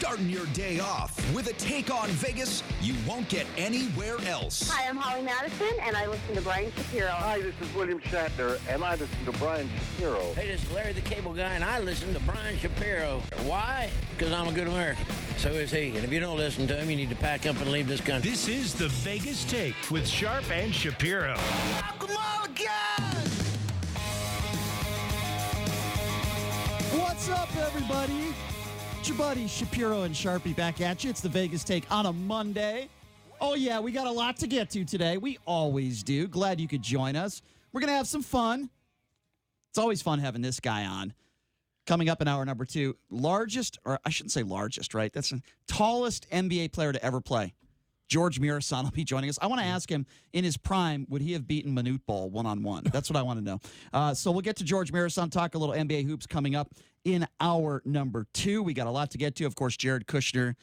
Starting your day off with a take on Vegas you won't get anywhere else. Hi, I'm Holly Madison, and I listen to Brian Shapiro. Hi, this is William Shatner, and I listen to Brian Shapiro. Hey, this is Larry the Cable Guy, and I listen to Brian Shapiro. Why? Because I'm a good American. So is he. And if you don't listen to him, you need to pack up and leave this country. This is the Vegas Take with Sharp and Shapiro. Welcome all again! What's up, everybody? It's your buddy Shapiro and Sharpie back at you. It's the Vegas Take on a Monday. Oh, yeah, we got a lot to get to today. We always do. Glad you could join us. We're going to have some fun. It's always fun having this guy on. Coming up in hour number 2, largest, or I shouldn't say largest, right? That's the tallest NBA player to ever play. George Mirasan will be joining us. I want to ask him, in his prime, would he have beaten Manute Bol one-on-one? That's what I want to know. So we'll get to George Mirasan, talk a little NBA hoops coming up in hour number 2. We got a lot to get to. Of course, Jared Kushner,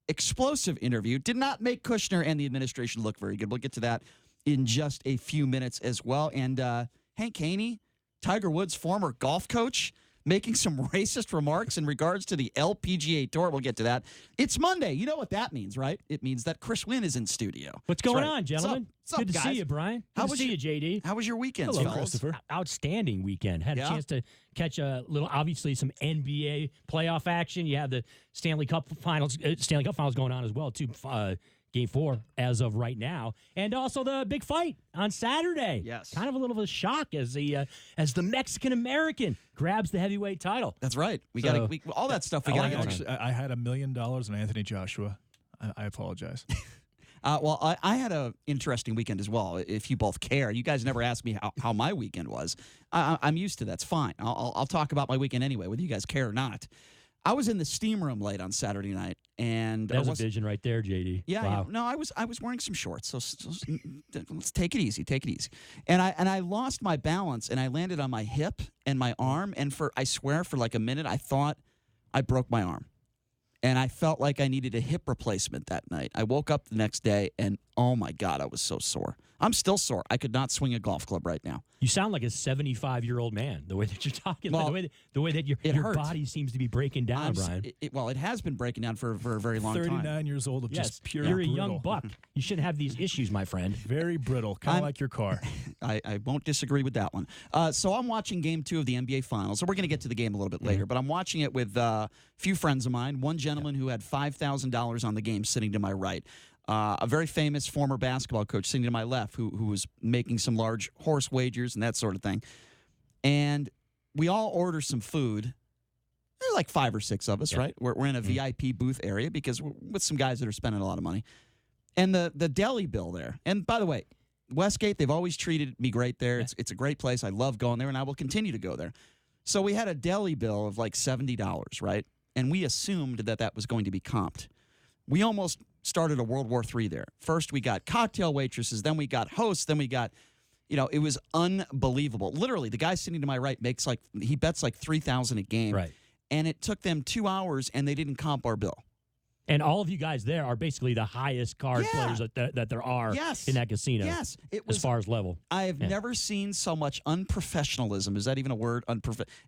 explosive interview. Did not make Kushner and the administration look very good. We'll get to that in just a few minutes as well. And Hank Haney, Tiger Woods' former golf coach, making some racist remarks in regards to the LPGA Tour. We'll get to that. It's Monday. You know what that means, right? It means that Chris Wynn is in studio. What's going on, gentlemen? What's up, Good to guys? see you, Brian. Good to see you, JD. How was your weekend, Hello, fellas? Christopher. Outstanding weekend. Had a chance to catch a little, obviously, some NBA playoff action. You have the Stanley Cup Finals going on as well, too. Game 4 as of right now, and also the big fight on Saturday. Yes, kind of a little of a shock as the Mexican American grabs the heavyweight title. That's right. We got all that stuff. We got. I had $1 million on Anthony Joshua. I apologize. Well, I had an interesting weekend as well. If you both care, you guys never asked me how my weekend was. I'm used to that. It's fine. I'll talk about my weekend anyway, whether you guys care or not. I was in the steam room late on Saturday night, and there's a vision right there, JD. Yeah, wow. No, I was wearing some shorts, so let's take it easy. Take it easy. And I lost my balance, and I landed on my hip and my arm, and I swear for like a minute I thought I broke my arm, and I felt like I needed a hip replacement that night. I woke up the next day, and oh my God, I was so sore. I'm still sore. I could not swing a golf club right now. You sound like a 75-year-old man, the way that you're talking, the way that your body seems to be breaking down, Brian. It has been breaking down for a very long 39 time. 39 years old of just pure You're brutal. a young buck. You shouldn't have these issues, my friend. Very brittle, kind of like your car. I won't disagree with that one. So I'm watching Game 2 of the NBA Finals. So we're going to get to the game a little bit later, but I'm watching it with a few friends of mine. One gentleman who had $5,000 on the game sitting to my right. A very famous former basketball coach sitting to my left who was making some large horse wagers and that sort of thing. And we all order some food. There are like 5 or 6 of us, right? We're in a VIP booth area because we're with some guys that are spending a lot of money. And the deli bill there. And by the way, Westgate, they've always treated me great there. It's a great place. I love going there, and I will continue to go there. So we had a deli bill of like $70, right? And we assumed that was going to be comped. We almost started a World War III there. First, we got cocktail waitresses, then we got hosts, then we got, it was unbelievable. Literally, the guy sitting to my right bets like $3,000 a game. Right. And it took them 2 hours, and they didn't comp our bill. And all of you guys there are basically the highest card players that there are in that casino. Yes. As far as level. I have never seen so much unprofessionalism. Is that even a word?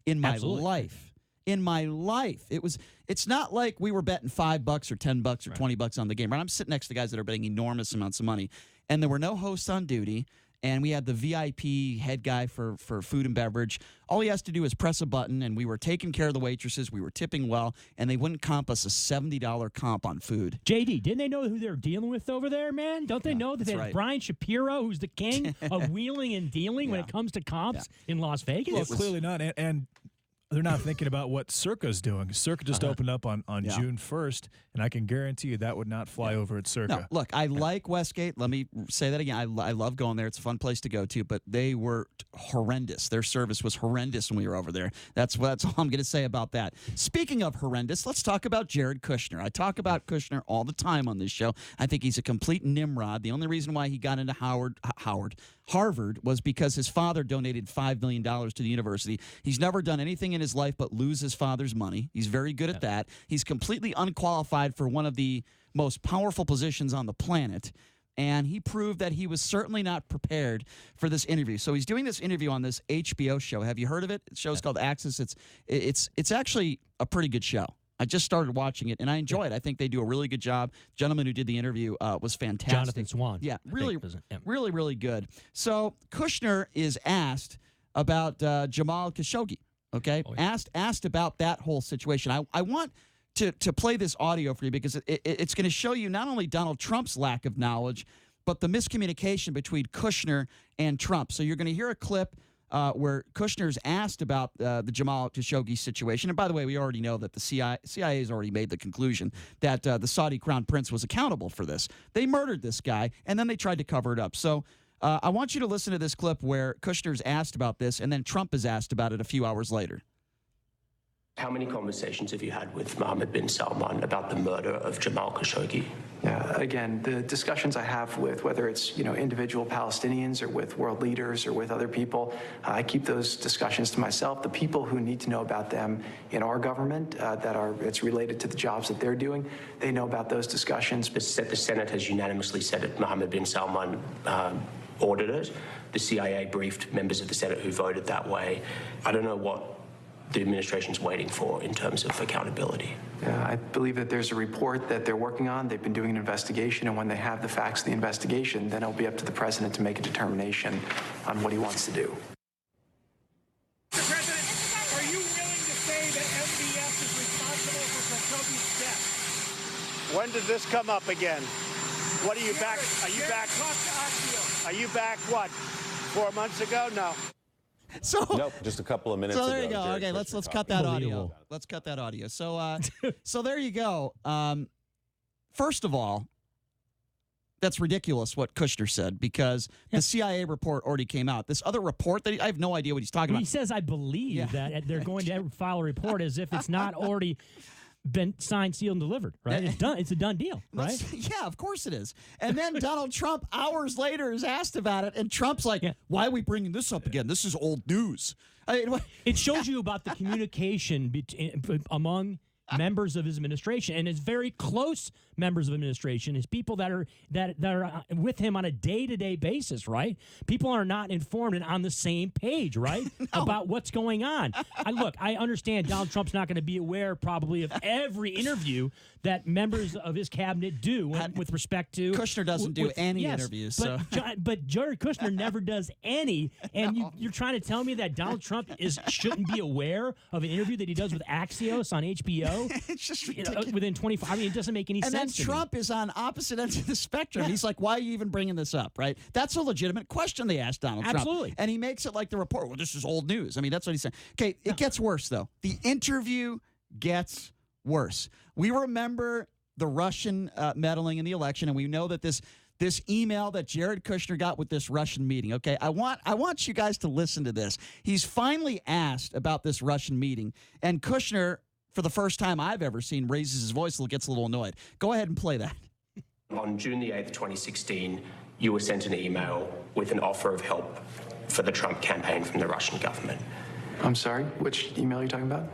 In my life. In my life, it's not like we were betting $5 or $10 or $20 on the game. Right? I'm sitting next to guys that are betting enormous amounts of money, and there were no hosts on duty, and we had the VIP head guy for food and beverage. All he has to do is press a button, and we were taking care of the waitresses. We were tipping well, and they wouldn't comp us a $70 comp on food. JD, didn't they know who they're dealing with over there, man? Don't they know that they have Brian Shapiro, who's the king of wheeling and dealing when it comes to comps in Las Vegas? Well, clearly not, and they're not thinking about what Circa's doing. Circa just opened up on June 1st, and I can guarantee you that would not fly over at Circa. No, look, I like Westgate. Let me say that again. I love going there. It's a fun place to go to, but they were horrendous. Their service was horrendous when we were over there. That's all I'm going to say about that. Speaking of horrendous, let's talk about Jared Kushner. I talk about Kushner all the time on this show. I think he's a complete nimrod. The only reason why he got into Harvard was because his father donated $5 million to the university. He's never done anything in his life but lose his father's money. He's very good at that. He's completely unqualified for one of the most powerful positions on the planet. And he proved that he was certainly not prepared for this interview. So he's doing this interview on this HBO show. Have you heard of it? The show's called Access. It's actually a pretty good show. I just started watching it, and I enjoy it. I think they do a really good job. The gentleman who did the interview was fantastic. Jonathan Swan. Yeah, really good. So Kushner is asked about Jamal Khashoggi, okay? Oh, yeah. Asked about that whole situation. I want to play this audio for you because it's going to show you not only Donald Trump's lack of knowledge, but the miscommunication between Kushner and Trump. So you're going to hear a clip where Kushner's asked about the Jamal Khashoggi situation. And by the way, we already know that the CIA has already made the conclusion that the Saudi crown prince was accountable for this. They murdered this guy, and then they tried to cover it up. So I want you to listen to this clip where Kushner's asked about this, and then Trump is asked about it a few hours later. How many conversations have you had with Mohammed bin Salman about the murder of Jamal Khashoggi? Yeah, again, the discussions I have with whether it's individual Palestinians or with world leaders or with other people, I keep those discussions to myself. The people who need to know about them in our government it's related to the jobs that they're doing, they know about those discussions. The Senate has unanimously said that Mohammed bin Salman ordered it. The CIA briefed members of the Senate who voted that way. I don't know what the administration's waiting for in terms of accountability. I believe that there's a report that they're working on. They've been doing an investigation, and when they have the facts of the investigation, then it'll be up to the president to make a determination on what he wants to do. Mr. President, are you willing to say that MBS is responsible for Khashoggi's death? When did this come up again? What are you back? Are you back? Are you back, what, 4 months ago? No. So nope, just a couple of minutes ago. So there you go. Okay, let's cut that audio. Let's cut that audio. So so there you go. First of all, that's ridiculous what Kushner said because the CIA report already came out. This other report that I have no idea what he's talking about. He says, I believe that they're going to file a report as if it's not already been signed, sealed, and delivered, right? It's done. It's a done deal, right? Yeah, of course it is. And then Donald Trump, hours later, is asked about it, and Trump's like, why are we bringing this up again? This is old news. It shows you about the communication among members of his administration, and his very close members of administration, his people that are with him on a day-to-day basis, right? People are not informed and on the same page, right? About what's going on. I understand Donald Trump's not going to be aware probably of every interview that members of his cabinet do with respect to Kushner doesn't do any interviews. But Jared Kushner never does any, and you're trying to tell me that Donald Trump shouldn't be aware of an interview that he does with Axios on HBO? It's just ridiculous. Within 24. I mean, it doesn't make any sense. And then Trump is on opposite ends of the spectrum. He's like, why are you even bringing this up, right? That's a legitimate question they asked Donald Trump. Absolutely. And he makes it like the report. Well, this is old news. I mean, that's what he's saying. Okay, it gets worse, though. The interview gets worse. We remember the Russian meddling in the election, and we know that this email that Jared Kushner got with this Russian meeting, okay? I want you guys to listen to this. He's finally asked about this Russian meeting, and Kushner, for the first time I've ever seen, raises his voice and gets a little annoyed. Go ahead and play that. On June the 8th, 2016, you were sent an email with an offer of help for the Trump campaign from the Russian government. I'm sorry, which email are you talking about?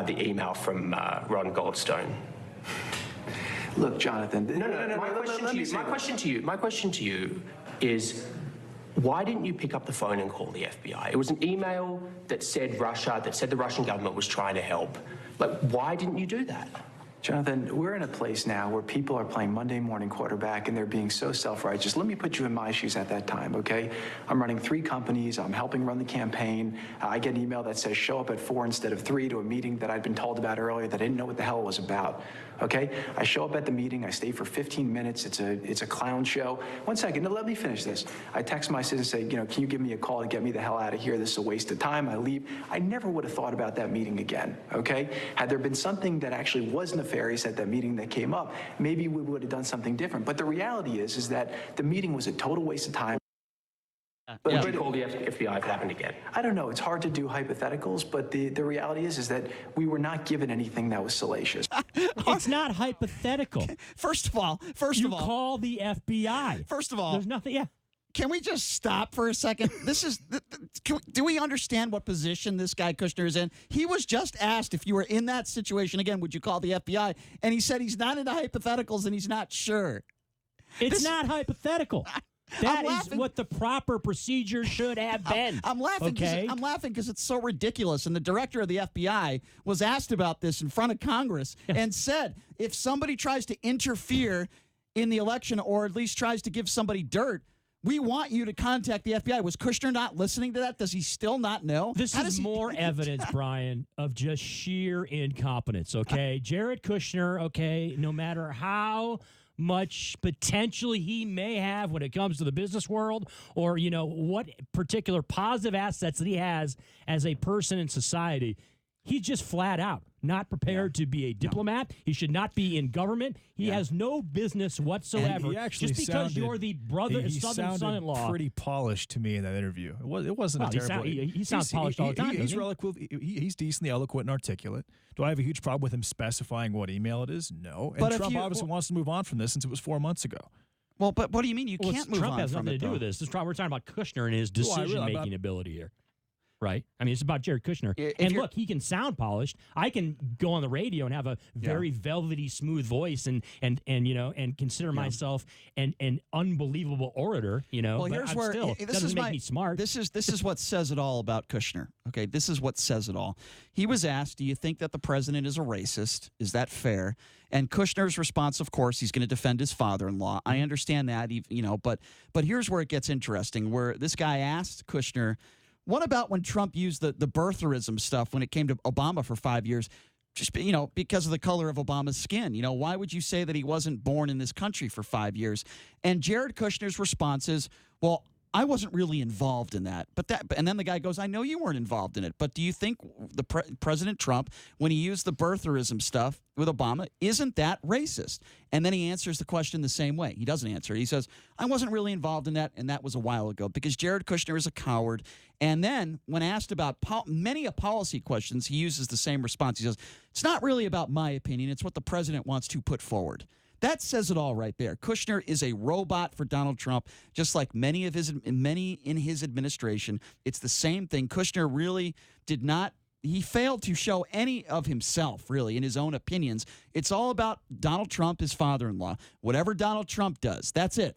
The email from Ron Goldstone. Look, Jonathan. No. My question to you is, why didn't you pick up the phone and call the FBI? It was an email that said Russia, that said the Russian government was trying to help. Why didn't you do that? Jonathan, we're in a place now where people are playing Monday morning quarterback and they're being so self-righteous. Let me put you in my shoes at that time, okay? I'm running 3 companies. I'm helping run the campaign. I get an email that says show up at 4 instead of 3 to a meeting that I'd been told about earlier that I didn't know what the hell it was about, okay? I show up at the meeting. I stay for 15 minutes. It's a clown show. 1 second. No, let me finish this. I text my assistant and say, can you give me a call to get me the hell out of here? This is a waste of time. I leave. I never would have thought about that meeting again, okay? Had there been something that actually was nefarious at that meeting that came up, maybe we would have done something different. But the reality is that the meeting was a total waste of time. But would you call the FBI if it happened again? I don't know. It's hard to do hypotheticals, but the reality is that we were not given anything that was salacious. It's not hypothetical. First of all, you call the FBI. First of all, there's nothing. Yeah. Can we just stop for a second? Do we understand what position this guy Kushner is in? He was just asked if you were in that situation again, would you call the FBI? And he said he's not into hypotheticals and he's not sure. It's not hypothetical. That is what the proper procedure should have been. I'm laughing because it's so ridiculous. And the director of the FBI was asked about this in front of Congress and said, if somebody tries to interfere in the election or at least tries to give somebody dirt, we want you to contact the FBI. Was Kushner not listening to that? Does he still not know? This is more evidence, Brian, of just sheer incompetence, okay? Jared Kushner, okay, no matter how much potential he may have when it comes to the business world or, what particular positive assets that he has as a person in society, he's just flat out not prepared to be a diplomat. He should not be in government. He has no business whatsoever. Just because you're the brother and son-in-law. Pretty polished to me in that interview. It wasn't a terrible. He sounds polished all the time. He's decently eloquent and articulate. Do I have a huge problem with him specifying what email it is? No. And Trump obviously wants to move on from this since it was 4 months ago. Well, but what do you mean you can't move Trump on has from nothing it, to do with this. We're talking about Kushner and his decision-making ability here. Right? I mean, it's about Jared Kushner. And look, he can sound polished. I can go on the radio and have a very velvety, smooth voice and consider myself an unbelievable orator, Well, here's where this doesn't make me smart. This is what says it all about Kushner. Okay, this is what says it all. He was asked, do you think that the president is a racist? Is that fair? And Kushner's response, of course, he's going to defend his father-in-law. I understand that, but here's where it gets interesting, where this guy asked Kushner, what about when Trump used the birtherism stuff when it came to Obama for 5 years, just, because of the color of Obama's skin? Why would you say that he wasn't born in this country for 5 years? And Jared Kushner's response is, well, I wasn't really involved in that. And then the guy goes, I know you weren't involved in it, but do you think President Trump, when he used the birtherism stuff with Obama, isn't that racist? And then he answers the question the same way. He doesn't answer it. He says, I wasn't really involved in that, and that was a while ago, because Jared Kushner is a coward. And then when asked about many policy questions, he uses the same response. He says, it's not really about my opinion. It's what the president wants to put forward. That says it all right there. Kushner is a robot for Donald Trump, just like many in his administration. It's the same thing. Kushner really he failed to show any of himself, really, in his own opinions. It's all about Donald Trump, his father-in-law. Whatever Donald Trump does, that's it.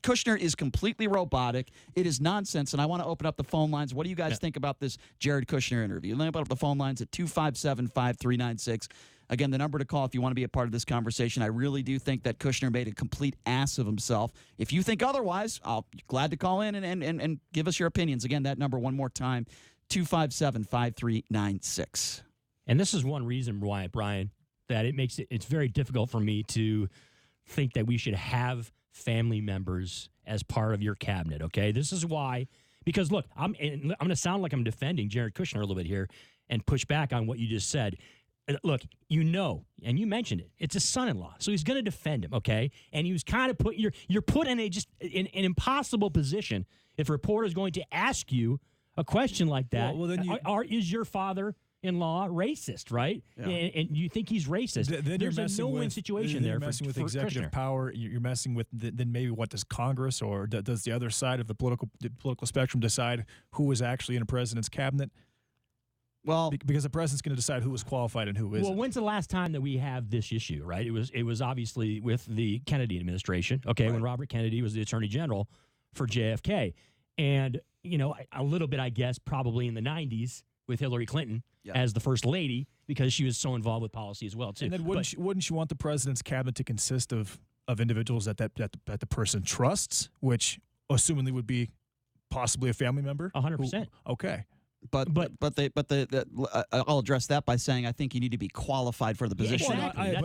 Kushner is completely robotic. It is nonsense, and I want to open up the phone lines. What do you guys think about this Jared Kushner interview? Let me open up the phone lines at 257-5396. Again, the number to call if you want to be a part of this conversation. I really do think that Kushner made a complete ass of himself. If you think otherwise, I'll be glad to call in and give us your opinions. Again, that number one more time, 257-5396. And this is one reason why, Brian, that it's very difficult for me to think that we should have family members as part of your cabinet, okay? This is why, because look, I'm going to sound like I'm defending Jared Kushner a little bit here and push back on what you just said. Look, and you mentioned it, it's a son-in-law, so he's going to defend him, okay? And he was kind of you're put in an impossible position if a reporter is going to ask you a question like that. Well, then is your father-in-law racist, right? Yeah. And you think he's racist. There's a no-win situation there. You're messing with executive Kushner. Power. You're messing with then maybe what does Congress or does the other side of the political spectrum decide who is actually in a president's cabinet? Well, because the president's going to decide who is qualified and who isn't. Well, when's the last time that we have this issue, right? It was obviously with the Kennedy administration, okay, right, when Robert Kennedy was the Attorney General for JFK. And, a little bit, I guess, probably in the 90s with Hillary Clinton as the First Lady because she was so involved with policy as well, too. And then wouldn't you want the president's cabinet to consist of individuals that the person trusts, which assumingly would be possibly a family member? 100%. Okay. But I'll address that by saying I think you need to be qualified for the position. Exactly.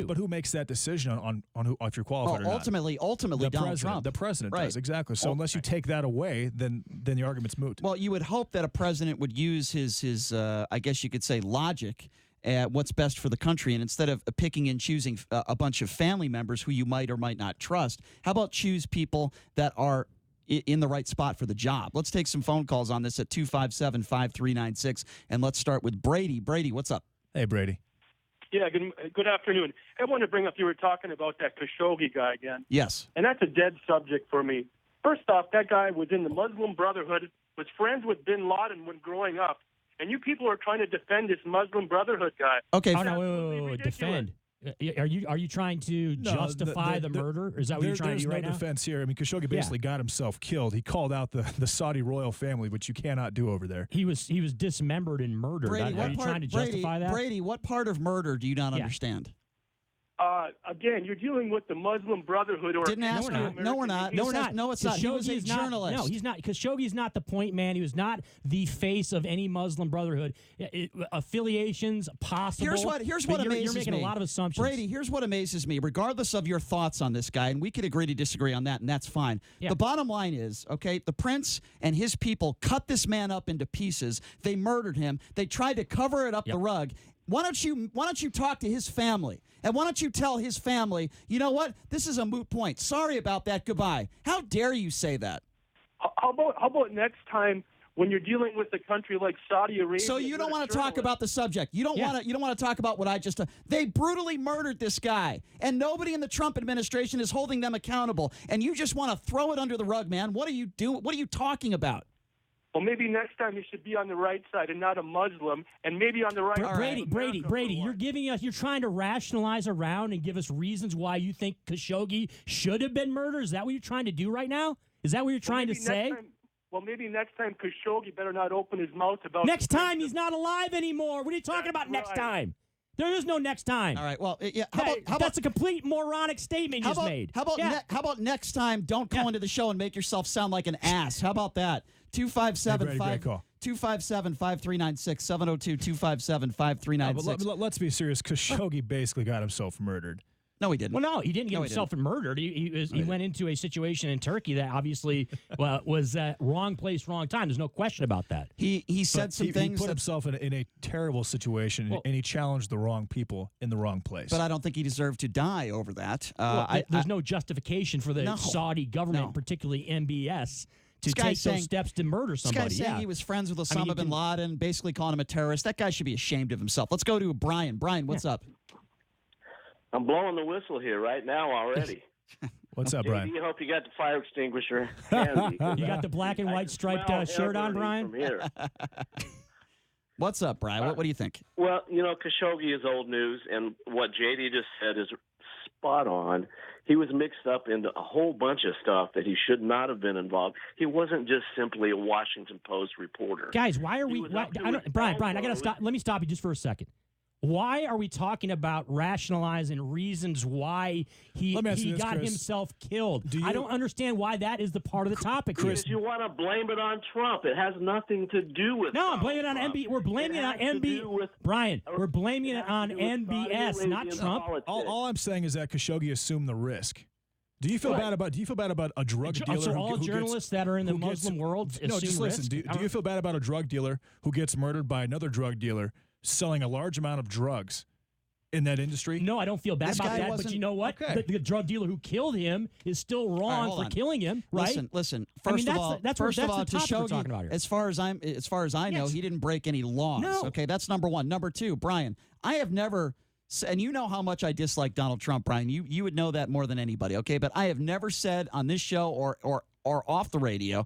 But who makes that decision on who if you're qualified or not? Ultimately, Donald Trump. The president right. does, exactly. So unless you take that away, then the argument's moot. Well, you would hope that a president would use his I guess you could say logic at what's best for the country, and instead of picking and choosing a bunch of family members who you might or might not trust, how about choose people that are in the right spot for the job? Let's take some phone calls on this at 257-5396, and let's start with Brady. Brady, what's up? Hey, Brady. Yeah, good afternoon. I want to bring up, you were talking about that Khashoggi guy again. Yes. And that's a dead subject for me. First off, that guy was in the Muslim Brotherhood, was friends with bin Laden when growing up, and you people are trying to defend this Muslim Brotherhood guy. Okay. Wait. Defend. Are you trying to justify the murder? Is that what you're trying to do right now? There's no defense here. I mean, Khashoggi basically got himself killed. He called out the Saudi royal family, which you cannot do over there. He was dismembered and murdered. Are you trying to justify that? Brady, what part of murder do you not understand? Again, you're dealing with the Muslim Brotherhood. Or Didn't ask you. No, we're not. No, we're not. No, it's not. He was a journalist. No, he's not. Khashoggi's not the point man. He was not the face of any Muslim Brotherhood. Affiliations possible. Here's what amazes me. You're making a lot of assumptions. Brady, here's what amazes me. Regardless of your thoughts on this guy, and we could agree to disagree on that, and that's fine. Yeah. The bottom line is, okay, the prince and his people cut this man up into pieces. They murdered him. They tried to cover it up the rug. Why don't you talk to his family? And why don't you tell his family, you know what? This is a moot point. Sorry about that. Goodbye. How dare you say that? How about next time when you're dealing with a country like Saudi Arabia? So you don't want to talk about the subject. You don't want to talk about what I just. They brutally murdered this guy, and nobody in the Trump administration is holding them accountable. And you just want to throw it under the rug, man. What are you doing? What are you talking about? Well, maybe next time you should be on the right side and not a Muslim, and maybe on the right side. Brady, you're trying to rationalize around and give us reasons why you think Khashoggi should have been murdered. Is that what you're trying to do right now? Is that what you're trying to say? Maybe next time Khashoggi better not open his mouth about. Next time he's not alive anymore. What are you talking about next time? There is no next time. All right. Well, yeah. That's a complete moronic statement you just made. How about next time? Don't call into the show and make yourself sound like an ass. How about that? 257-5396, 702-257-5396. Let's be serious. Khashoggi basically got himself murdered. No, he didn't. Well, no, he didn't get himself murdered. He went into a situation in Turkey that obviously was wrong place, wrong time. There's no question about that. He said some things. He put himself in a terrible situation, and he challenged the wrong people in the wrong place. But I don't think he deserved to die over that. There's no justification for the Saudi government, particularly MBS, to take those steps to murder somebody. This guy saying he was friends with Osama bin Laden, basically calling him a terrorist. That guy should be ashamed of himself. Let's go to Brian. Brian, what's up? I'm blowing the whistle here right now already. What's up, Brian? I hope you got the fire extinguisher handy. You got the black and white striped shirt on, Brian? From here. What's up, Brian? What do you think? Well, Khashoggi is old news, and what JD just said is spot on. He was mixed up into a whole bunch of stuff that he should not have been involved. He wasn't just simply a Washington Post reporter. Guys, why are we? Brian, I got to stop. Let me stop you just for a second. Why are we talking about rationalizing reasons why he got himself killed? I don't understand why that is the part of the topic. Because you want to blame it on Trump. It has nothing to do with No, I'm blaming it on MB. We're blaming it on MB. Brian, we're blaming it on MBS, not Trump. All I'm saying is that Khashoggi assumed the risk. Do you feel bad about a drug dealer? So all journalists that are in the Muslim world assume just listen. risk? Do you feel bad about a drug dealer who gets murdered by another drug dealer selling a large amount of drugs in that industry? No, I don't feel bad about that. But you know what? Okay. The drug dealer who killed him is still wrong for killing him, right? Listen. First of all, Khashoggi, as far as I know, he didn't break any laws. No. Okay, that's number one. Number two, Brian, I have never. And you know how much I dislike Donald Trump, Brian. You would know that more than anybody, okay? But I have never said on this show or off the radio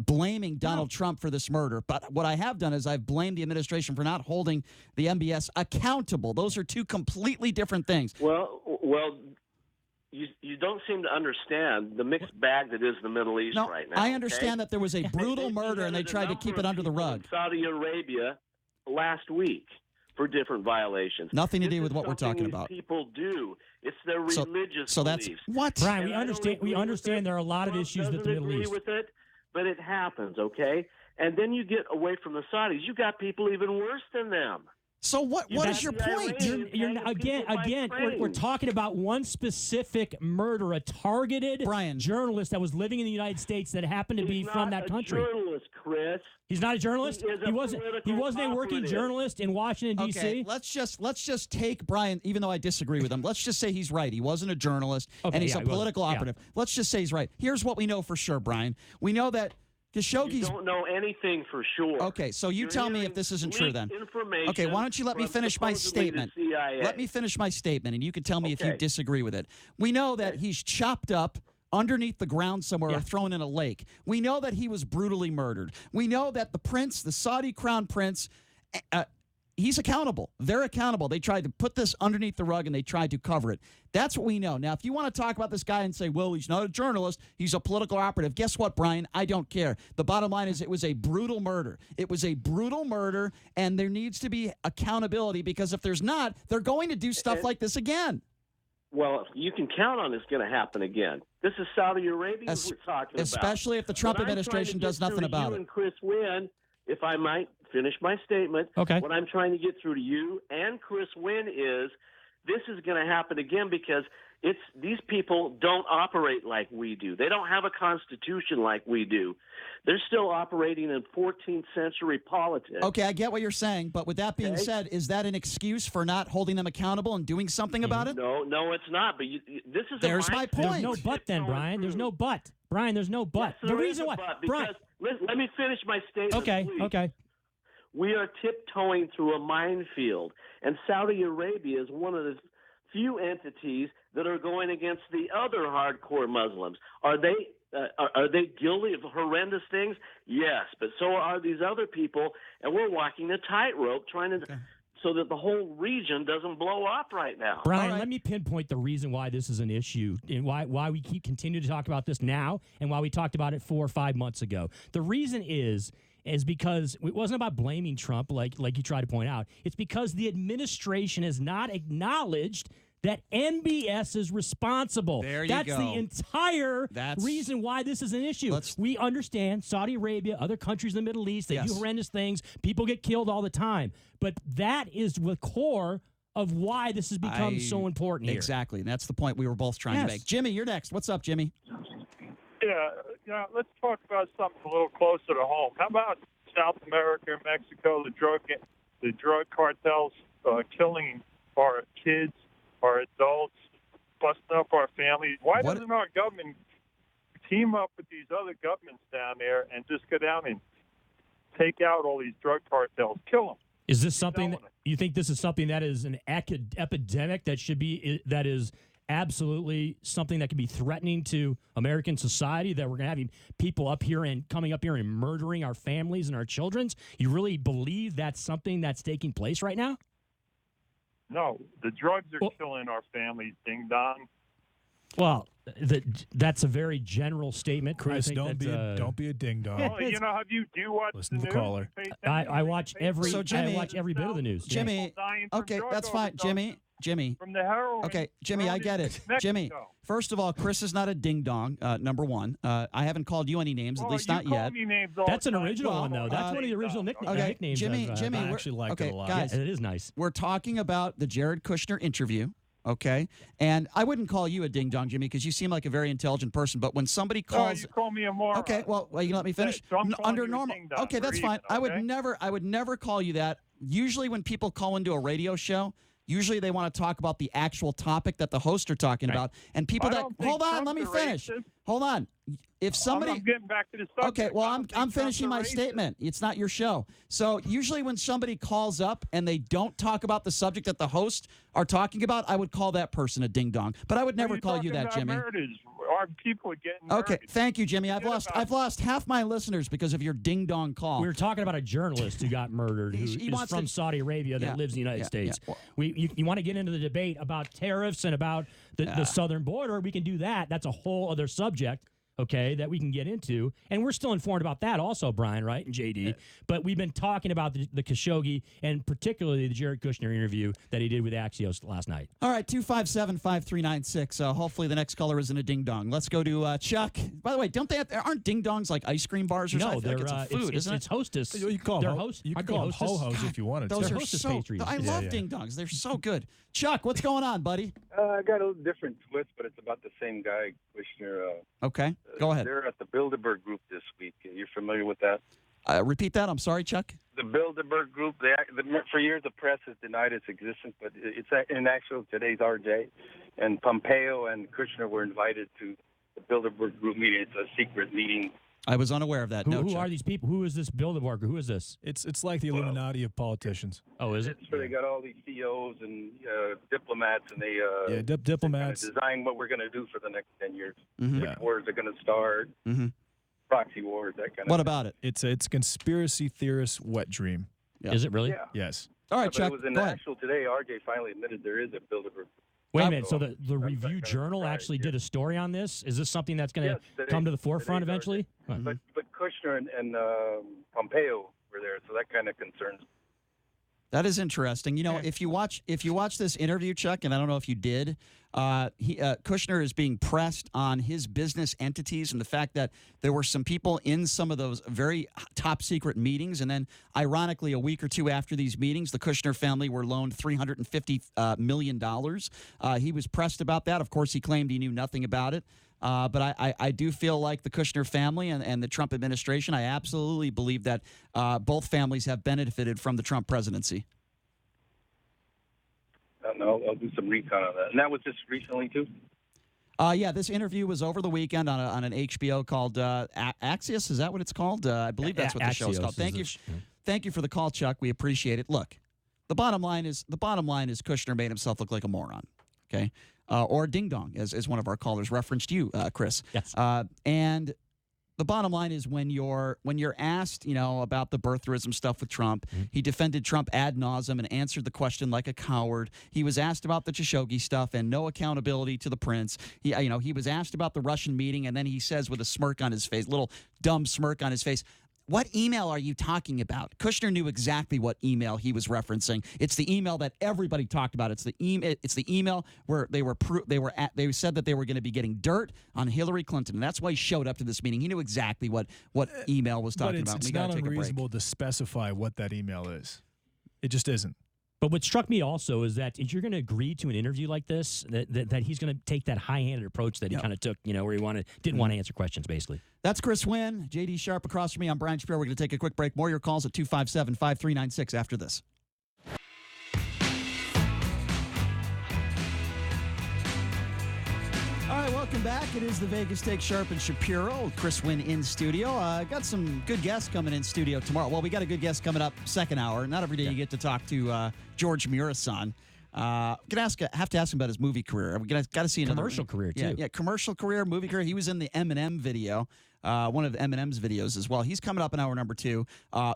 blaming Donald Trump for this murder. But what I have done is I've blamed the administration for not holding the MBS accountable. Those are two completely different things. Well, you don't seem to understand the mixed bag that is the Middle East right now. I understand that there was a brutal murder and they tried to keep it under the rug. Saudi Arabia last week for different violations. Nothing to do with what we're talking about. People do. It's their religious so that's beliefs. what? Brian, we understand there are a lot of issues with the Middle East. With it, but it happens, okay? And then you get away from the Saudis. You got people even worse than them. So what is your point? We're talking about one specific murder, a targeted journalist that was living in the United States that happened to be from that country. He's not a journalist, Chris. He's not a journalist? He wasn't a working journalist in Washington, D.C.? Okay, let's just take Brian, even though I disagree with him, let's just say he's right. He wasn't a journalist, and he's a political operative. Yeah. Let's just say he's right. Here's what we know for sure, Brian. We know that Khashoggi's... You don't know anything for sure. Okay, so you tell me if this isn't true then. Okay, why don't you let me finish my statement? Let me finish my statement, and you can tell me if you disagree with it. We know that he's chopped up underneath the ground somewhere or thrown in a lake. We know that he was brutally murdered. We know that the prince, the Saudi crown prince, he's accountable. They're accountable. They tried to put this underneath the rug and they tried to cover it. That's what we know. Now, if you want to talk about this guy and say, well, he's not a journalist, he's a political operative, guess what, Brian? I don't care. The bottom line is it was a brutal murder. It was a brutal murder, and there needs to be accountability, because if there's not, they're going to do stuff like this again. Well, you can count on it's going to happen again. This is Saudi Arabia we're talking about. Especially if the Trump administration does nothing about it. And Chris Wynn, if I might finish my statement. Okay. What I'm trying to get through to you and Chris Wynn is this is going to happen again because these people don't operate like we do. They don't have a constitution like we do. They're still operating in 14th century politics. Okay, I get what you're saying, but with that being said, is that an excuse for not holding them accountable and doing something about it? No, it's not. But this is there's my point. There's no but then, Brian. There's no but. Brian, there's no but. Yes, the reason why, Brian, let me finish my statement. Okay, please. okay. We are tiptoeing through a minefield, and Saudi Arabia is one of the few entities that are going against the other hardcore Muslims. Are they guilty of horrendous things? Yes, but so are these other people, and we're walking a tightrope trying to so that the whole region doesn't blow up right now. Brian, let me pinpoint the reason why this is an issue and why we continue to talk about this now and why we talked about it 4 or 5 months ago. The reason is because it wasn't about blaming Trump like you tried to point out. It's because the administration has not acknowledged that MBS is responsible. There you That's go. the entire reason why this is an issue. We understand Saudi Arabia, other countries in the Middle East, they do horrendous things. People get killed all the time. But that is the core of why this has become so important here. Exactly. And that's the point we were both trying to make. Jimmy, you're next. What's up, Jimmy? Yeah, let's talk about something a little closer to home. How about South America, Mexico, the drug cartels killing our kids, our adults, busting up our families? Why doesn't our government team up with these other governments down there and just go down and take out all these drug cartels, kill them? Is this something that you think this is something that is an epidemic that is absolutely something that could be threatening to American society, that we're going to have people up here and coming up here and murdering our families and our children's? You really believe that's something that's taking place right now? No, the drugs are killing our families, ding dong. Well, that's a very general statement. Chris, don't be a ding dong. Well, have you watch Listen the to the news? caller. I watch every. Jimmy, I watch every bit of the news. Jimmy, okay, that's fine. Jimmy. From the heroin. Okay, Jimmy, I get it. Jimmy, first of all, Chris is not a ding dong. Number one, I haven't called you any names, at least not yet. That's an original one, though. That's one of the original nicknames. Jimmy, I actually like it a lot. Guys, it is nice. We're talking about the Jared Kushner interview. Okay, and I wouldn't call you a ding dong, Jimmy, because you seem like a very intelligent person. But when somebody calls, you call me a moron. Okay, well, you can let me finish. So Under normal, okay, that's fine. I would never call you that. Usually, when people call into a radio show, usually they want to talk about the actual topic that the hosts are talking about, and people that hold on, let me finish. Hold on. If somebody, I'm getting back to the subject. Okay, well, I'm finishing my statement. It's not your show. So usually when somebody calls up and they don't talk about the subject that the hosts are talking about, I would call that person a ding dong. But I would never call you that, Jimmy. Our people are getting murdered. Okay, thank you, Jimmy. I've lost half my listeners because of your ding dong call. We were talking about a journalist who got murdered, who is from Saudi Arabia that lives in the United States. Yeah. You want to get into the debate about tariffs and about the southern border? We can do that. That's a whole other subject. Okay, that we can get into. And we're still informed about that also, Brian, right, and JD. Yeah. But we've been talking about the Khashoggi and particularly the Jared Kushner interview that he did with Axios last night. All right, 257-5396. Hopefully the next caller isn't a ding-dong. Let's go to Chuck. By the way, aren't ding-dongs like ice cream bars or something? No, they're food, isn't it? It's Hostess. You can call them ho-hos if you wanted to. Those are Hostess so, pastries. I love ding-dongs. They're so good. Chuck, what's going on, buddy? I got a little different twist, but it's about the same guy, Kushner. Okay, go ahead. They're at the Bilderberg Group this week. You're familiar with that? Repeat that. I'm sorry, Chuck. The Bilderberg Group. For years, the press has denied its existence, but it's in actual today's RJ. And Pompeo and Kushner were invited to the Bilderberg Group meeting. It's a secret meeting. I was unaware of that. Who are these people? Who is this Bilderberg? Who is this? It's like the Illuminati of politicians. Oh, is it? So they got all these CEOs and diplomats, and they diplomats design what we're going to do for the next 10 years. Mm-hmm. Which wars are going to start. Mm-hmm. Proxy wars, that kind of What thing. about it? It's a conspiracy theorist wet dream. Yeah. Is it really? Yeah. Yes. All right, But Chuck. it was in go the ahead. actual today. RJ finally admitted there is a Bilderberg. Wait a minute. So the Review Journal actually did a story on this? Is this something that's going to come to the forefront eventually? But Kushner and Pompeo were there, so that kind of concerns me. That is interesting. You know, if you watch this interview, Chuck, and I don't know if you did, Kushner is being pressed on his business entities and the fact that there were some people in some of those very top secret meetings, and then ironically, a week or two after these meetings, the Kushner family were loaned $350 million. He was pressed about that. Of course, he claimed he knew nothing about it. But I do feel like the Kushner family and the Trump administration, I absolutely believe that both families have benefited from the Trump presidency. No, I'll do some recon on that. And that was just recently, too? Yeah, this interview was over the weekend on an HBO called Axios. Is that what it's called? I believe that's what the show is called. Thank you for the call, Chuck. We appreciate it. Look, the bottom line is Kushner made himself look like a moron. Okay. Or ding dong, as one of our callers referenced you, Chris. Yes. And the bottom line is when you're asked, about the birtherism stuff with Trump, he defended Trump ad nauseum and answered the question like a coward. He was asked about the Khashoggi stuff and no accountability to the prince. He was asked about the Russian meeting, and then he says with a smirk on his face, little dumb smirk on his face, "What email are you talking about?" Kushner knew exactly what email he was referencing. It's the email that everybody talked about. It's the email where they said that they were going to be getting dirt on Hillary Clinton, and that's why he showed up to this meeting. He knew exactly what email was talking about. It's not unreasonable to specify what that email is. It just isn't. But what struck me also is that if you're going to agree to an interview like this, that he's going to take that high-handed approach that he kind of took, where he didn't want to answer questions, basically. That's Chris Wynn, J.D. Sharp across from me. I'm Brian Shapiro. We're going to take a quick break. More of your calls at 257-5396 after this. All right, welcome back. It is the Vegas Take Sharp and Shapiro. Chris Wynn in studio. Got some good guests coming in studio tomorrow. Well, we got a good guest coming up second hour. Not every day you get to talk to George Murasan. Have to ask him about his movie career. We got to see another commercial career too. Yeah, commercial career, movie career. He was in the Eminem video, one of Eminem's videos as well. He's coming up in hour number 2.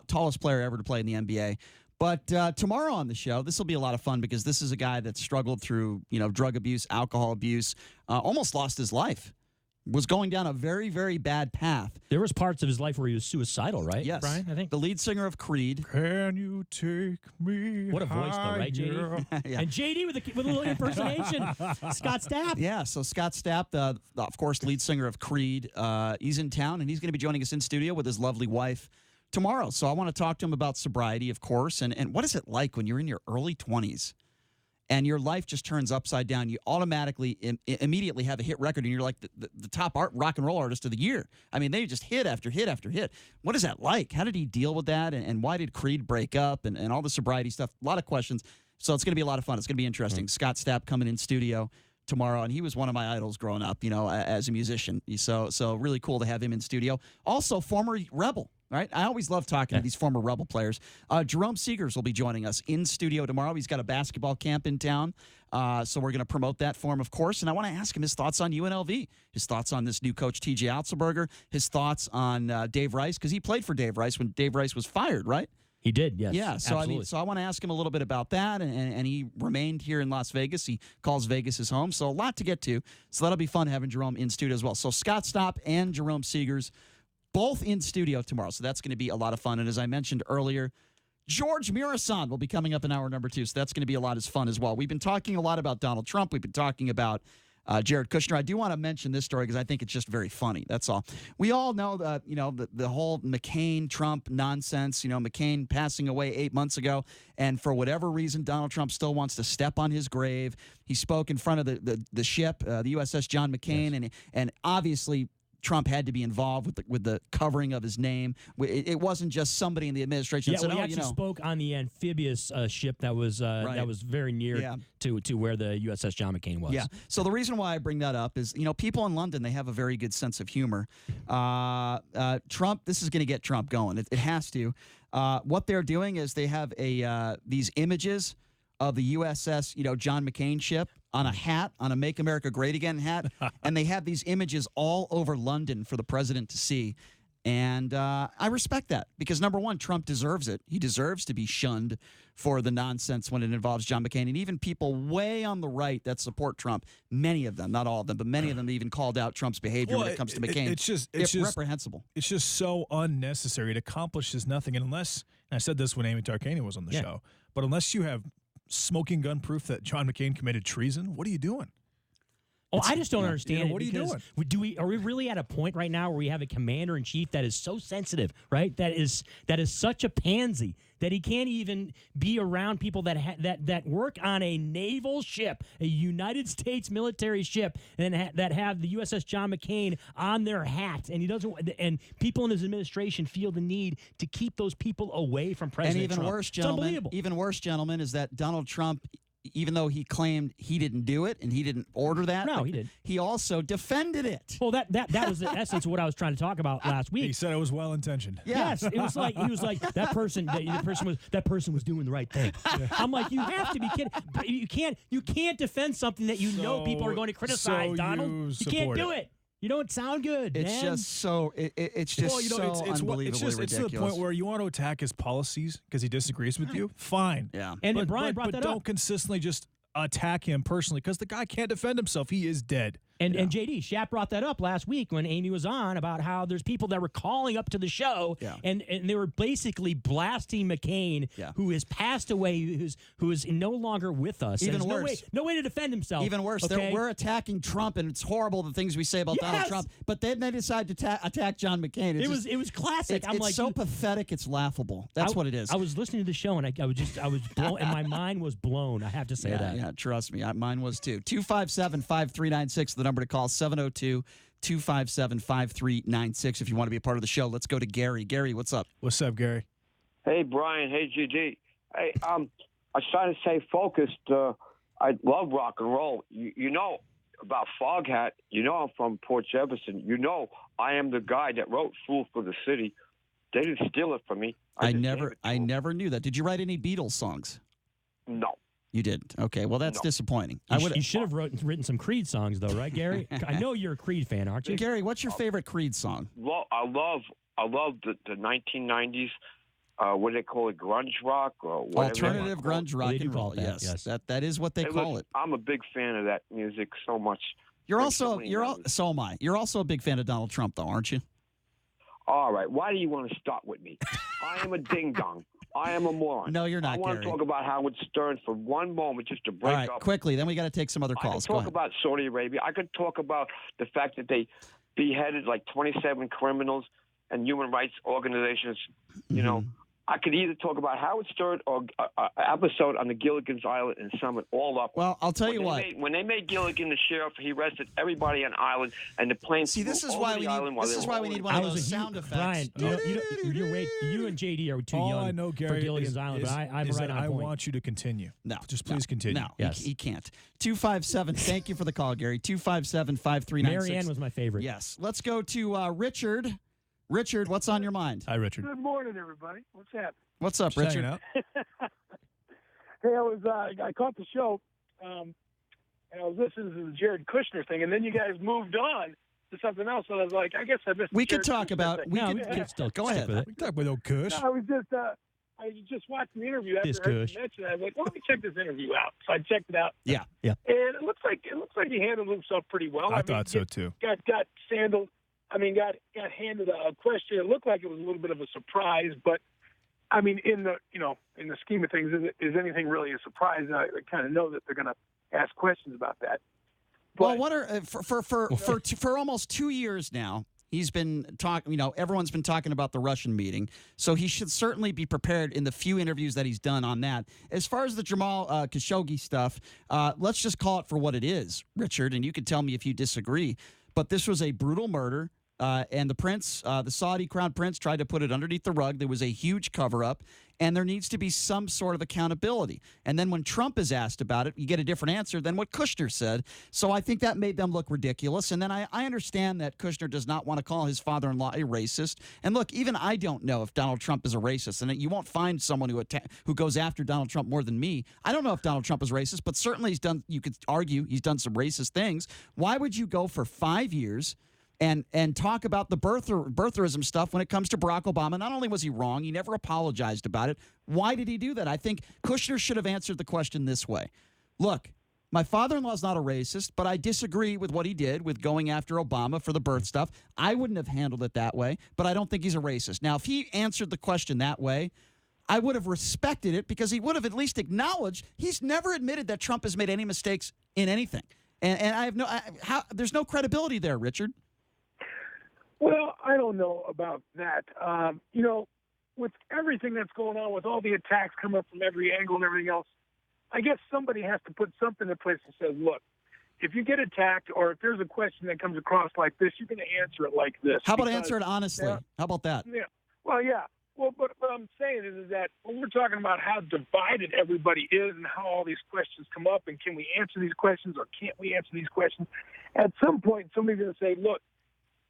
Tallest player ever to play in the NBA. But tomorrow on the show, this will be a lot of fun because this is a guy that struggled through, drug abuse, alcohol abuse, almost lost his life, was going down a very, very bad path. There was parts of his life where he was suicidal, right? Yes. Brian, I think. The lead singer of Creed. Can you take me What a voice, though, right, JD? Yeah. And JD with a little impersonation. Scott Stapp. Yeah, so Scott Stapp, of course, lead singer of Creed, he's in town, and he's going to be joining us in studio with his lovely wife tomorrow. So I want to talk to him about sobriety, of course, and what is it like when you're in your early 20s and your life just turns upside down? You automatically immediately have a hit record, and you're like the top rock and roll artist of the year. I mean, they just hit after hit after hit. What is that like? How did he deal with that? And why did Creed break up and all the sobriety stuff? A lot of questions. So it's going to be a lot of fun. It's going to be interesting. Scott Stapp coming in studio tomorrow, and he was one of my idols growing up, as a musician. So really cool to have him in studio. Also, former Rebel. Right, I always love talking to these former Rebel players. Jerome Seegers will be joining us in studio tomorrow. He's got a basketball camp in town, so we're going to promote that for him, of course. And I want to ask him his thoughts on UNLV, his thoughts on this new coach, T.J. Otzelberger, his thoughts on Dave Rice, because he played for Dave Rice when Dave Rice was fired, right? He did, yes. Yeah, so absolutely. I want to ask him a little bit about that, and he remained here in Las Vegas. He calls Vegas his home, so a lot to get to. So that'll be fun having Jerome in studio as well. So Scott Stapp and Jerome Seegers, both in studio tomorrow, so that's going to be a lot of fun. And as I mentioned earlier, George Murasan will be coming up in hour number 2, so that's going to be a lot of fun as well. We've been talking a lot about Donald Trump. We've been talking about Jared Kushner. I do want to mention this story because I think it's just very funny. That's all. We all know that the whole McCain-Trump nonsense. McCain passing away 8 months ago, and for whatever reason, Donald Trump still wants to step on his grave. He spoke in front of the ship, the USS John McCain, and obviously Trump had to be involved with the covering of his name. It wasn't just somebody in the administration that said, he actually spoke on the amphibious ship that was very near to where the USS John McCain was. Yeah. So the reason why I bring that up is, people in London, they have a very good sense of humor. Trump, this is going to get Trump going. It has to. What they're doing is they have these images of the USS, John McCain ship on a hat, on a Make America Great Again hat, and they have these images all over London for the president to see. And I respect that because, number one, Trump deserves it. He deserves to be shunned for the nonsense when it involves John McCain. And even people way on the right that support Trump, many of them, not all of them, but many of them even called out Trump's behavior when it comes to McCain. It's just reprehensible. It's just so unnecessary. It accomplishes nothing. And unless, and I said this when Amy Tarkanian was on the show, but unless you have smoking gun proof that John McCain committed treason, what are you doing? Oh, I just don't understand. What are you doing? Are we really at a point right now where we have a commander in chief that is so sensitive, right? That is such a pansy that he can't even be around people that work on a naval ship, a United States military ship, and that have the USS John McCain on their hat, and he doesn't. And people in his administration feel the need to keep those people away from President And even Trump. worse, It's unbelievable. even worse, gentlemen, is that Donald Trump, even though he claimed he didn't do it and he didn't order that, No, he did. He also defended it. Well, that was the essence of what I was trying to talk about last week. He said it was well intentioned. Yes, it was like he was like that person was doing the right thing. I'm like, you have to be kidding. You can't defend something that people are going to criticize, Donald. You can't do it. You don't sound good. It's man. just so it's just unbelievably ridiculous. It's to the point where you want to attack his policies because he disagrees with you. Fine. Yeah. And Brian brought that up. But don't consistently just attack him personally because the guy can't defend himself. He is dead. And JD, Shap brought that up last week when Amy was on about how there's people that were calling up to the show and they were basically blasting McCain, who has passed away, who is no longer with us. Even and worse. No way to defend himself. Even worse, okay? we're attacking Trump, and it's horrible the things we say about Donald Trump. But then they decide to attack John McCain. It was classic. It's so pathetic. It's laughable. That's what it is. I was listening to the show and I was blown, and my mind was blown. I have to say that. Yeah, trust me, mine was too. 257-5396, the number to call. 702-257-5396 if you want to be a part of the show. Let's go to Gary. Gary, what's up? What's up, Gary? Hey, Brian. Hey, GD. Hey, I was trying to stay focused. I love rock and roll. You know about Foghat. You know I'm from Port Jefferson. You know I am the guy that wrote "Fool for the City." They didn't steal it from me. I never knew that. Did you write any Beatles songs? No. You didn't. Okay, well that's disappointing. You should have written some Creed songs though, right, Gary? I know you're a Creed fan, aren't you? Gary, what's your favorite Creed song? Well, I love the 1990s. What do they call it? Grunge rock or whatever. Alternative grunge rock and roll. Yes, that is what they call it. I'm a big fan of that music so much. So am I. You're also a big fan of Donald Trump, though, aren't you? All right. Why do you want to start with me? I am a ding dong. I am a moron. No, you're not, I want Gary. to talk about Howard Stern for one moment just to break All right, up. quickly. Then we got to take some other calls. I could talk about Saudi Arabia. I could talk about the fact that they beheaded like 27 criminals and human rights organizations. You know, I could either talk about Howard Stern or an episode on the Gilligan's Island and sum it all up. Well, I'll tell you what. When they made Gilligan the sheriff, he arrested everybody on island, and the plane. See, this is why we need one of those sound effects. Brian, you and JD are too young I know, Gary, for Gilligan's Island, but I'm right on I point. want you to continue. No. Just please continue. No, Yes. he can't. 257, thank you for the call, Gary. 257-5396. Marianne was my favorite. Yes. Let's go to Richard. Richard, what's on your mind? Hi, Richard. Good morning, everybody. What's happening? What's up, Just Richard? hanging out. Hey, I caught the show, and I was listening to the Jared Kushner thing, and then you guys moved on to something else, and I was like, I guess I missed. We the could Jared talk Kushner about. thing. We could still go ahead. We can talk about old Kush. No, I was just watching the interview after I heard you mention it. I was like, well, let me check this interview out. So I checked it out. Yeah. And it looks like he handled himself pretty well. I thought so too. Got sandaled. I mean, got handed a question. It looked like it was a little bit of a surprise, but I mean, in the scheme of things, is anything really a surprise? I kind of know that they're going to ask questions about that. Well, what are for almost 2 years now? He's been talking. Everyone's been talking about the Russian meeting, so he should certainly be prepared in the few interviews that he's done on that. As far as the Jamal Khashoggi stuff, let's just call it for what it is, Richard, and you can tell me if you disagree. But this was a brutal murder. And the prince, the Saudi crown prince, tried to put it underneath the rug. There was a huge cover-up, and there needs to be some sort of accountability. And then when Trump is asked about it, you get a different answer than what Kushner said. So I think that made them look ridiculous. And then I understand that Kushner does not want to call his father-in-law a racist. And look, even I don't know if Donald Trump is a racist. And you won't find someone who goes after Donald Trump more than me. I don't know if Donald Trump is racist, but certainly you could argue he's done some racist things. Why would you go for 5 years and talk about the birtherism stuff when it comes to Barack Obama. Not only was he wrong, he never apologized about it. Why did he do that? I think Kushner should have answered the question this way. Look, my father-in-law is not a racist, but I disagree with what he did with going after Obama for the birth stuff. I wouldn't have handled it that way, but I don't think he's a racist. Now, if he answered the question that way, I would have respected it because he would have at least acknowledged he's never admitted that Trump has made any mistakes in anything. And I have there's no credibility there, Richard. Well, I don't know about that. With everything that's going on, with all the attacks coming up from every angle and everything else, I guess somebody has to put something in place that says, look, if you get attacked or if there's a question that comes across like this, you're going to answer it like this. How about answer it honestly? How about that? Yeah. Well, yeah. Well, but what I'm saying is that when we're talking about how divided everybody is and how all these questions come up and can we answer these questions or can't we answer these questions, at some point somebody's going to say, look,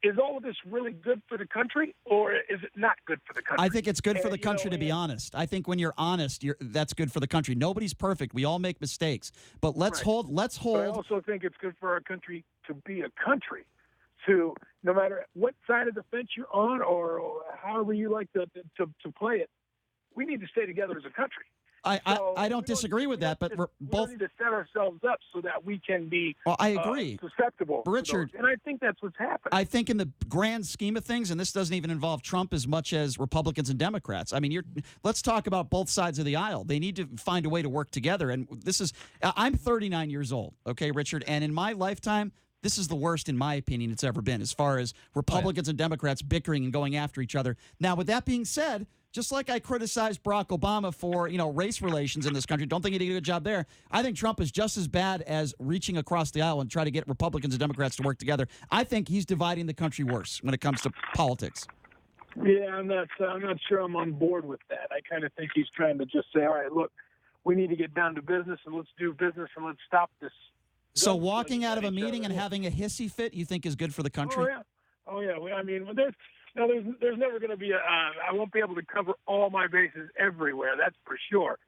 is all of this really good for the country or is it not good for the country? I think it's good for the country to be honest. I think when you're honest, that's good for the country. Nobody's perfect. We all make mistakes. But let's hold. But I also think it's good for our country to be a country. To no matter what side of the fence you're on or however you like to play it, we need to stay together as a country. I don't disagree with that, but both need to set ourselves up so that we can be I agree. Susceptible, Richard, and I think that's what's happening. I think in the grand scheme of things, and this doesn't even involve Trump as much as Republicans and Democrats. I mean, let's talk about both sides of the aisle. They need to find a way to work together. And I'm 39 years old, okay, Richard, and in my lifetime, this is the worst, in my opinion, it's ever been as far as Republicans and Democrats bickering and going after each other. Now, with that being said, just like I criticized Barack Obama for, race relations in this country, don't think he did a good job there. I think Trump is just as bad as reaching across the aisle and try to get Republicans and Democrats to work together. I think he's dividing the country worse when it comes to politics. Yeah, I'm not sure I'm on board with that. I kind of think he's trying to just say, all right, look, we need to get down to business and let's do business and let's stop this. So walking out of a meeting and having a hissy fit, you think is good for the country? Oh yeah. I mean, there's never going to be I won't be able to cover all my bases everywhere. That's for sure.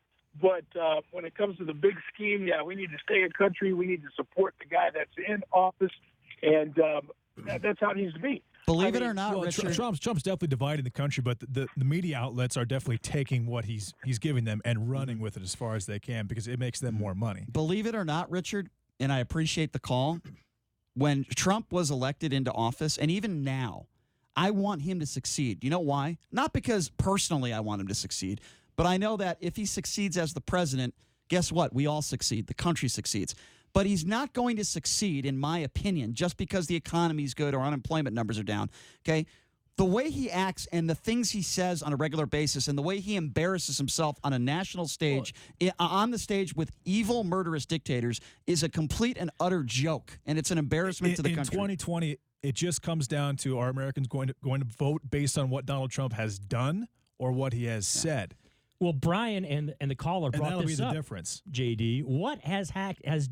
But when it comes to the big scheme, yeah, we need to stay a country. We need to support the guy that's in office, and that's how it needs to be. Believe it or not, Richard, Trump's definitely dividing the country, but the media outlets are definitely taking what he's giving them and running with it as far as they can because it makes them more money. Believe it or not, Richard, and I appreciate the call, when Trump was elected into office, and even now, I want him to succeed. You know why? Not because personally I want him to succeed, but I know that if he succeeds as the president, guess what? We all succeed. The country succeeds. But he's not going to succeed, in my opinion, just because the economy's good or unemployment numbers are down, okay? The way he acts and the things he says on a regular basis and the way he embarrasses himself on a national stage, on the stage with evil, murderous dictators, is a complete and utter joke, and it's an embarrassment to the country. In 2020, it just comes down to are Americans going to vote based on what Donald Trump has done or what he has said? Well, Brian and the caller brought that'll this be the up. Difference. JD, what has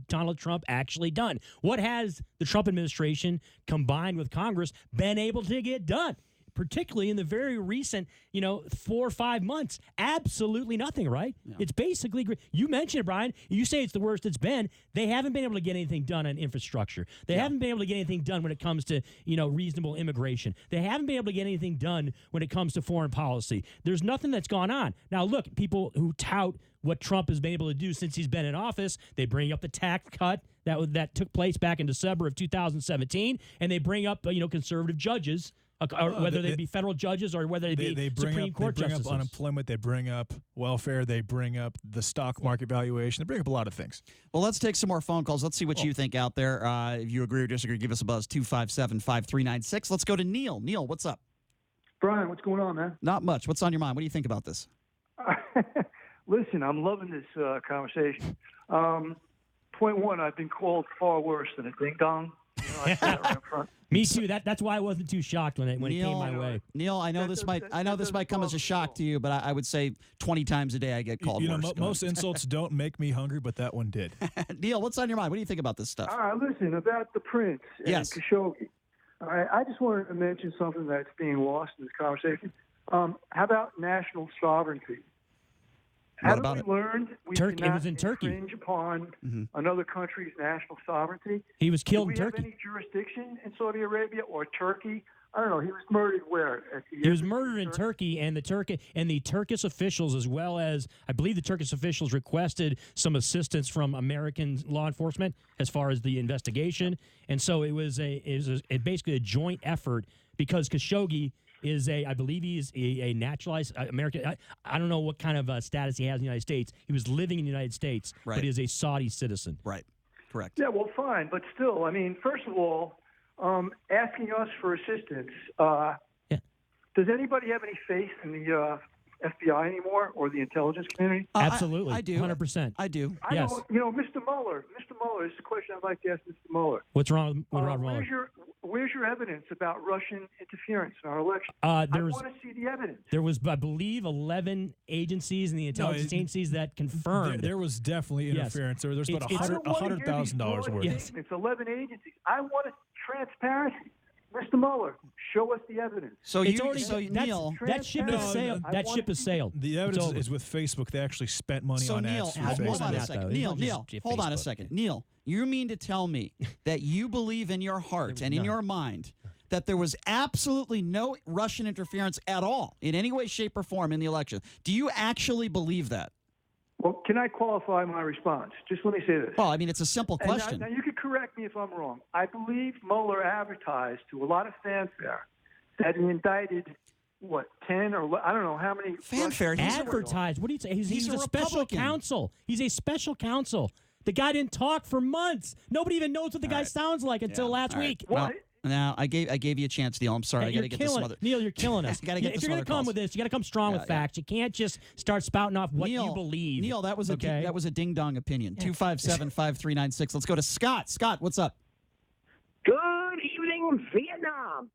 Donald Trump actually done? What has the Trump administration combined with Congress been able to get done? Particularly in the very recent, 4 or 5 months. Absolutely nothing, right? Yeah. It's basically great. You mentioned it, Brian. You say it's the worst it's been. They haven't been able to get anything done on infrastructure. They haven't been able to get anything done when it comes to, reasonable immigration. They haven't been able to get anything done when it comes to foreign policy. There's nothing that's gone on. Now, look, people who tout what Trump has been able to do since he's been in office, they bring up the tax cut that took place back in December of 2017, and they bring up, conservative judges, whether they be federal judges or whether they be Supreme Court justices. They bring up unemployment, they bring up welfare, they bring up the stock market valuation, they bring up a lot of things. Well, let's take some more phone calls. Let's see what you think out there. If you agree or disagree, give us a buzz, 257-5396. Let's go to Neil. Neil, what's up? Brian, what's going on, man? Not much. What's on your mind? What do you think about this? Listen, I'm loving this conversation. Point one, I've been called far worse than a ding-dong. I say that right up front. Me too. That's why I wasn't too shocked when it came my way. Neil, I know this might come as a shock to you, but I would say 20 times a day I get called worse. Most insults don't make me hungry, but that one did. Neil, what's on your mind? What do you think about this stuff? All right, listen, about the prince and Khashoggi. All right, I just wanted to mention something that's being lost in this conversation. How about national sovereignty? Haven't we learned we Turkey. It cannot was in Turkey. infringe upon another country's national sovereignty? He was killed in Do we Turkey. have any jurisdiction in Saudi Arabia or Turkey? I don't know. He was murdered where? He was murdered in Turkey, and the Turkish officials, as well as I believe the Turkish officials, requested some assistance from American law enforcement as far as the investigation. And so it was basically a joint effort because Khashoggi is I believe he's a naturalized American. I don't know what kind of status he has in the United States. He was living in the United States, but he is a Saudi citizen. Right. Correct. Yeah, well, fine, but still, I mean, first of all, asking us for assistance. Does anybody have any faith in the FBI anymore or the intelligence community? Absolutely, I do. 100%. I do. Yes. Mr. Mueller. This is a question I'd like to ask Mr. Mueller. What's wrong with Robert Mueller? Where's your evidence about Russian interference in our election? I want to see the evidence. There was, I believe, 11 agencies in the intelligence agencies that confirmed. There was definitely interference. There was about $100,000 worth. Yes. It's 11 agencies. I want transparency. Mr. Mueller, show us the evidence. Neil, that ship has sailed. That ship has sailed. The evidence is with Facebook. They actually spent money on ads through Facebook. Hold on a second. Neil, hold on a second. Neil, you mean to tell me that you believe in your heart and in your mind that there was absolutely no Russian interference at all in any way, shape, or form in the election? Do you actually believe that? Well, can I qualify my response? Just let me say this. Well, I mean, it's a simple question. Now, you could correct me if I'm wrong. I believe Mueller advertised to a lot of fanfare that he indicted, 10 or I don't know how many. Fanfare? Advertised? What do you say? He's a special Republican. counsel. He's a special counsel. The guy didn't talk for months. Nobody even knows what the guy sounds like until last week. Well, now I gave you a chance, Neil. I'm sorry. I got to get this some other. Neil, you're killing us. Got to get if this you're going to come with this, you got to come strong with facts. You can't just start spouting off what you believe. Neil, that was a ding dong opinion. 257-5396. Let's go to Scott. Scott, what's up? Good evening, Vietnam.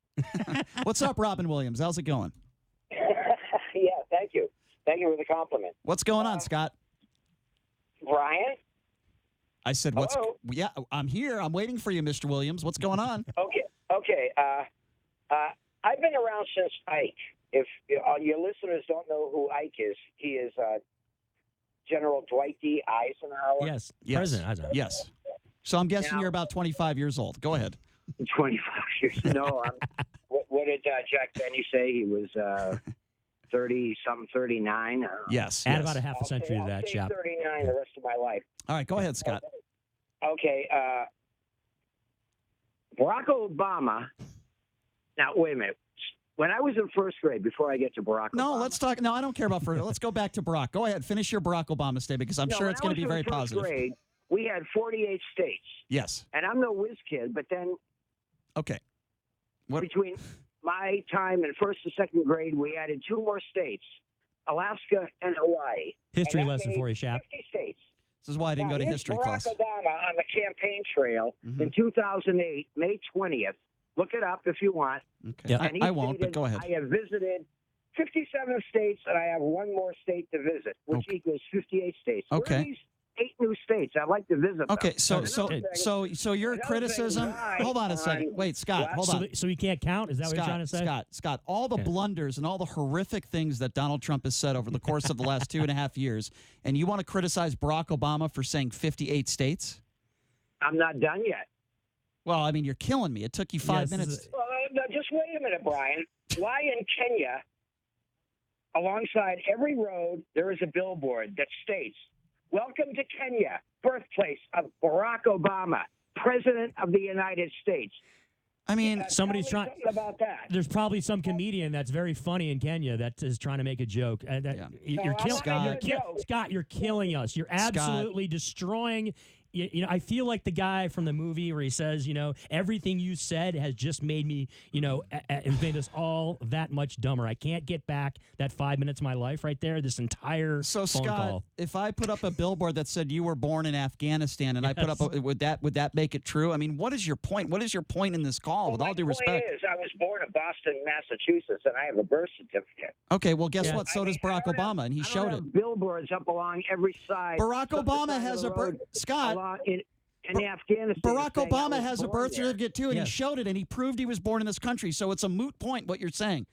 What's up, Robin Williams? How's it going? Yeah, thank you. Thank you for the compliment. What's going on, Scott? Brian? I said, Hello? Yeah, I'm here. I'm waiting for you, Mr. Williams. What's going on? Okay. I've been around since Ike. If your listeners don't know who Ike is, he is General Dwight D. Eisenhower. Yes. President Eisenhower. Yes. So I'm guessing you're about 25 years old. Go ahead. 25 years. No, what did Jack Benny say? He was 30-something, 39? Yes. Add about a half a century to that, I'll say 39 the rest of my life. All right, go ahead, Scott. Okay. Barack Obama. Now, wait a minute. When I was in first grade, before I get to Barack No, Obama. let's talk. No, I don't care about first. Let's go back to Barack. Go ahead. Finish your Barack Obama statement because I'm sure it's going to be very positive. Grade, we had 48 states. Yes. And I'm no whiz kid, but then okay. Between my time in first and second grade, we added 2 more states, Alaska and Hawaii. History lesson for you, Shap. 50 states. This is why I didn't go to history class. Barack Obama on the campaign trail in 2008, May 20th. Look it up if you want. Okay. Yeah, I won't, but go ahead. I have visited 57 states, and I have 1 more state to visit, which equals 58 states. Okay. Where are these 8 new states? I'd like to visit them. Okay, so your criticism. Hold on a second. Wait, Scott. Hold on. So you can't count? Is that what you're trying to say? Scott. All the blunders and all the horrific things that Donald Trump has said over the course of the last 2.5 years, and you want to criticize Barack Obama for saying 58 states? I'm not done yet. Well, I mean, you're killing me. It took you 5 minutes. Well, no, just wait a minute, Brian. Why in Kenya, alongside every road, there is a billboard that states, "Welcome to Kenya, birthplace of Barack Obama, President of the United States." I mean, somebody's trying about that. There's probably some comedian that's very funny in Kenya that is trying to make a joke. You're Scott, you're killing us. You're absolutely destroying. You know, I feel like the guy from the movie where he says, you know, everything you said has just made me, you know, has made us all that much dumber. I can't get back that 5 minutes of my life right there. This entire phone call. If I put up a billboard that said you were born in Afghanistan, and I put up, would that make it true? I mean, what is your point? What is your point in this call? With all due respect, my point is, I was born in Boston, Massachusetts, and I have a birth certificate. Okay, well, guess what? So does Barack Obama, and he showed it. Billboards up along every side. Barack Obama has a birth. Scott. In Afghanistan. Barack Obama has a birth certificate too, and he showed it, and he proved he was born in this country. So it's a moot point what you're saying.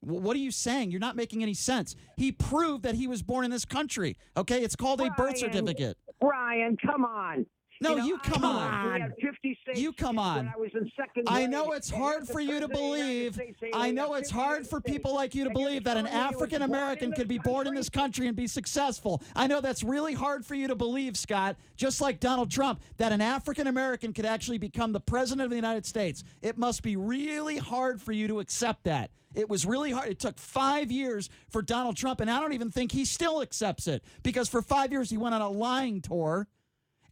What are you saying? You're not making any sense. He proved that he was born in this country. Okay, it's called a birth certificate. Brian, come on. No, you come on. We had 50 states You come on. when I was in second I grade. know it's hard for you to believe. I know it's hard for people like you to believe that an African American could be born in this country and be successful. I know that's really hard for you to believe, Scott, just like Donald Trump, that an African American could actually become the president of the United States. It must be really hard for you to accept that. It was really hard. It took 5 years for Donald Trump, and I don't even think he still accepts it, because for 5 years he went on a lying tour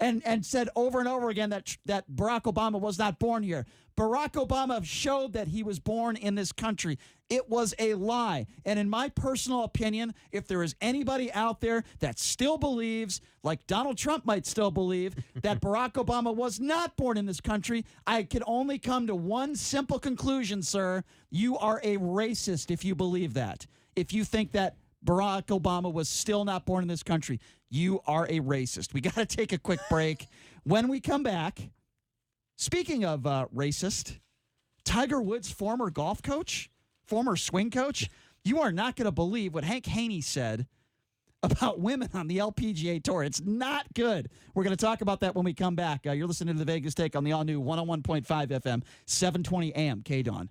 and said over and over again that Barack Obama was not born here. Barack Obama showed that he was born in this country. It was a lie. And in my personal opinion, if there is anybody out there that still believes, like Donald Trump might still believe, that Barack Obama was not born in this country, I can only come to one simple conclusion, sir. You are a racist if you believe that. If you think that Barack Obama was still not born in this country, you are a racist. We got to take a quick break. When we come back, speaking of racist, Tiger Woods' former golf coach, former swing coach, you are not going to believe what Hank Haney said about women on the LPGA Tour. It's not good. We're going to talk about that when we come back. You're listening to the Vegas Take on the all-new 101.5 FM, 720 AM, KDWN.